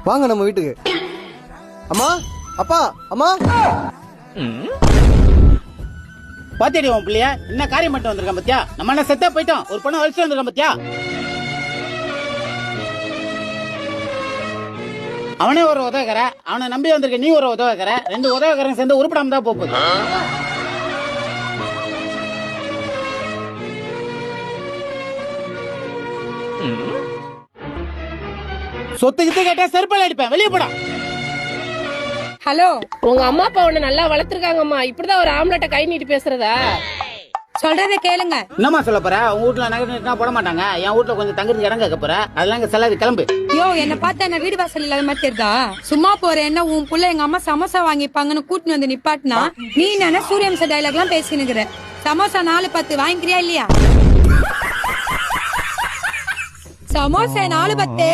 வாங்க நம்ம வீட்டுக்கு. அம்மா, அப்பா, அம்மா. பாத்தியடி உன் பிள்ளைய என்ன காரியம் மட்டும் வந்திருக்கான் பாத்தியா? நம்ம என்ன செத்தா போயிட்டோம், ஒரு பொண்ணு வலிச்சு வந்திருக்கான் பாத்தியா? அவனே ஒரு உதவிக்கிற, அவனை நம்பி வந்திருக்க நீ ஒரு உதவிக்கிற, 2 உதவிக்கிறங்க சேர்ந்து உருப்படாம தான் போகுது. சொத்து கிட்ட கேட்டா செருப்பால அடிப்பேன், வெளியே போடா. ஹலோ, உங்க அம்மா அப்பா உன்னை நல்லா வளர்த்திருக்காங்கம்மா, இப்படிதான் ஒரு ஆம்பளட்ட கை நீட்டி பேசுறதா? சொல்றதை கேளுங்க. என்னம்மா சொல்ல போற? உங்க வீட்டுல நகை நீட்டினா போட மாட்டாங்க, என் வீட்டுல கொஞ்சம் தங்குறதுக்கு இடம் கேட்க போற, அதெல்லாம் இங்க செல்லாது, கிளம்பு. யோ, என்ன பார்த்தா என்ன வீடு வாசல் இல்லாத மாதிரி தெரியுதா? சும்மா போற என்ன உன் புள்ள எங்க அம்மா சமோசா வாங்கிப்பாங்கன்னு கூட்டின்னு வந்து நிப்பாட்டினா நீ என்ன சூரியவம்ச டைலாக் எல்லாம் பேசினுக்குற. சமோசா 4-10 வாங்கிக்கிறியா இல்லையா? சமோசா 4-10.